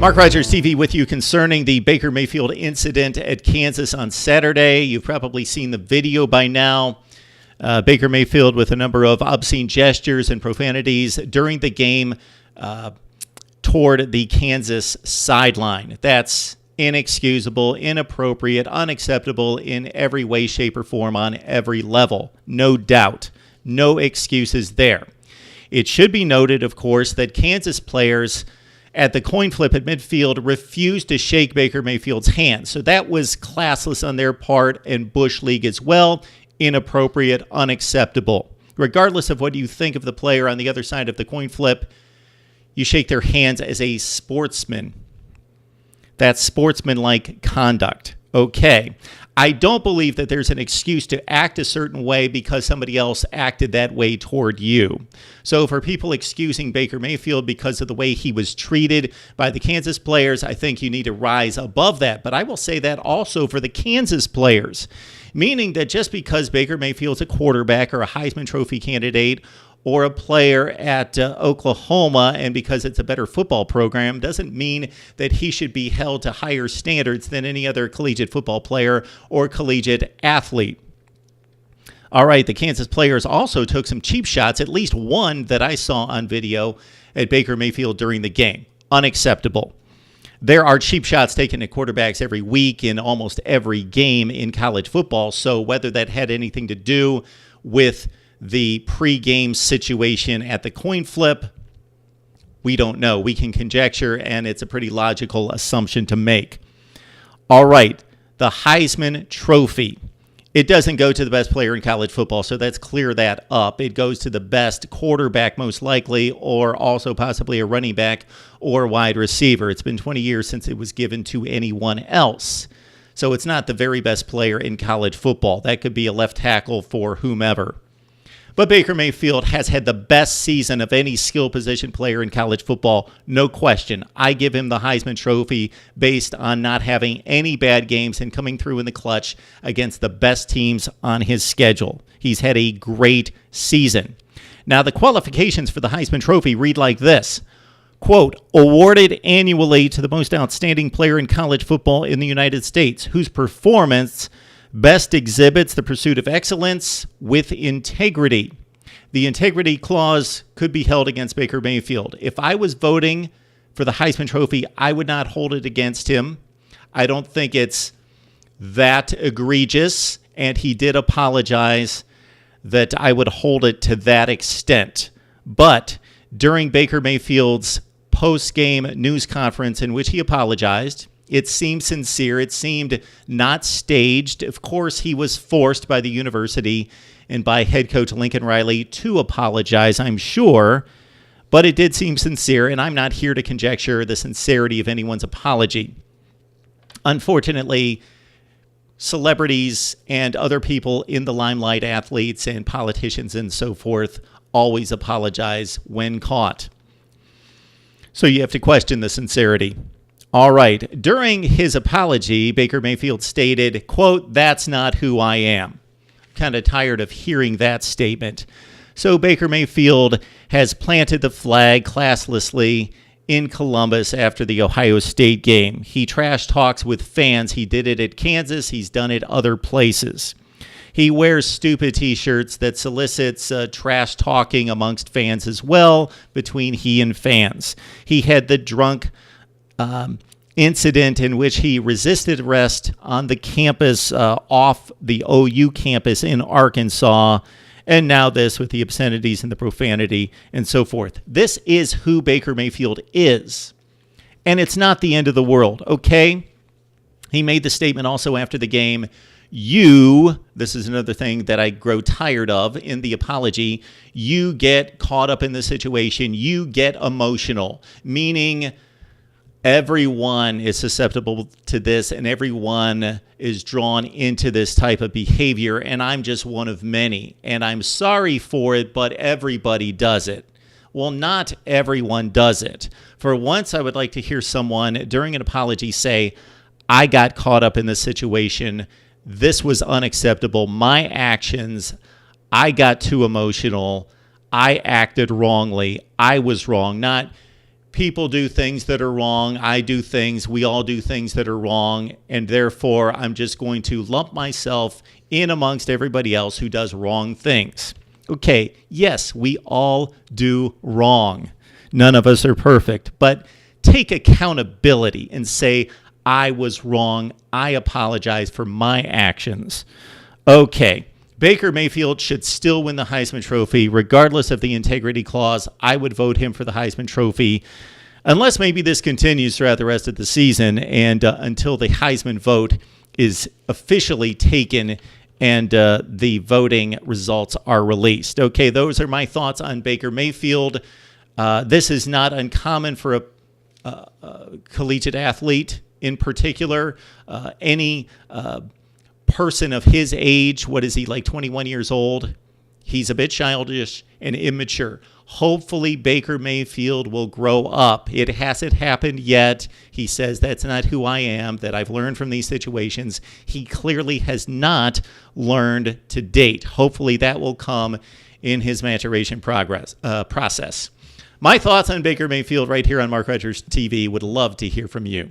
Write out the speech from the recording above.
Mark Rogers TV with you concerning the Baker Mayfield incident at Kansas on Saturday. You've probably seen the video by now. Baker Mayfield with a number of obscene gestures and profanities during the game toward the Kansas sideline. That's inexcusable, inappropriate, unacceptable in every way, shape, or form on every level. No doubt. No excuses there. It should be noted, of course, that Kansas players at the coin flip at midfield refused to shake Baker Mayfield's hand. So that was classless on their part and Bush League as well. Inappropriate, unacceptable. Regardless of what you think of the player on the other side of the coin flip, you shake their hands as a sportsman. That's sportsmanlike conduct. Okay. I don't believe that there's an excuse to act a certain way because somebody else acted that way toward you. So for people excusing Baker Mayfield because of the way he was treated by the Kansas players, I think you need to rise above that. But I will say that also for the Kansas players, meaning that just because Baker Mayfield's a quarterback or a Heisman Trophy candidate or a player at Oklahoma, and because it's a better football program, doesn't mean that he should be held to higher standards than any other collegiate football player or collegiate athlete. All right, the Kansas players also took some cheap shots, at least one that I saw on video at Baker Mayfield during the game. Unacceptable. There are cheap shots taken at quarterbacks every week in almost every game in college football, so whether that had anything to do with the pre-game situation at the coin flip, we don't know. We can conjecture, and it's a pretty logical assumption to make. All right, the Heisman Trophy. It doesn't go to the best player in college football, so let's clear that up. It goes to the best quarterback, most likely, or also possibly a running back or wide receiver. It's been 20 years since it was given to anyone else. So it's not the very best player in college football. That could be a left tackle for whomever. But Baker Mayfield has had the best season of any skill position player in college football, no question. I give him the Heisman Trophy based on not having any bad games and coming through in the clutch against the best teams on his schedule. He's had a great season. Now, the qualifications for the Heisman Trophy read like this. Quote, awarded annually to the most outstanding player in college football in the United States, whose performance best exhibits the pursuit of excellence with integrity. The integrity clause could be held against Baker Mayfield. If I was voting for the Heisman Trophy, I would not hold it against him. I don't think it's that egregious, and he did apologize that I would hold it to that extent. But during Baker Mayfield's post-game news conference in which he apologized, it seemed sincere. It seemed not staged. Of course, he was forced by the university and by head coach Lincoln Riley to apologize, I'm sure. But it did seem sincere, and I'm not here to conjecture the sincerity of anyone's apology. Unfortunately, celebrities and other people in the limelight, athletes and politicians and so forth, always apologize when caught. So you have to question the sincerity. All right. During his apology, Baker Mayfield stated, quote, that's not who I am. Kind of tired of hearing that statement. So Baker Mayfield has planted the flag classlessly in Columbus after the Ohio State game. He trash talks with fans. He did it at Kansas. He's done it other places. He wears stupid T-shirts that solicits trash talking amongst fans as well between he and fans. He had the drunk incident in which he resisted arrest on the campus off the OU campus in Arkansas, and now this with the obscenities and the profanity and so forth. This is who Baker Mayfield is, and it's not the end of the world, okay? He made the statement also after the game, this is another thing that I grow tired of in the apology, you get caught up in the situation, you get emotional, meaning everyone is susceptible to this and everyone is drawn into this type of behavior, and I'm just one of many, and I'm sorry for it, but everybody does it. Well, not everyone does it. For once, I would like to hear someone during an apology say, I got caught up in this situation. This was unacceptable. My actions, I got too emotional. I acted wrongly. I was wrong. Not people do things that are wrong. I do things. We all do things that are wrong. And therefore, I'm just going to lump myself in amongst everybody else who does wrong things. Okay, yes, we all do wrong. None of us are perfect. But take accountability and say, I was wrong. I apologize for my actions. Okay, Baker Mayfield should still win the Heisman Trophy, regardless of the integrity clause. I would vote him for the Heisman Trophy, unless maybe this continues throughout the rest of the season and until the Heisman vote is officially taken and the voting results are released. Okay, those are my thoughts on Baker Mayfield. This is not uncommon for a collegiate athlete in particular. Any person of his age, what is he, like 21 years old? He's a bit childish and immature. Hopefully Baker Mayfield will grow up. It hasn't happened yet. He says that's not who I am, that I've learned from these situations. He clearly has not learned to date. Hopefully that will come in his maturation process. My thoughts on Baker Mayfield right here on Mark Rogers TV. Would love to hear from you.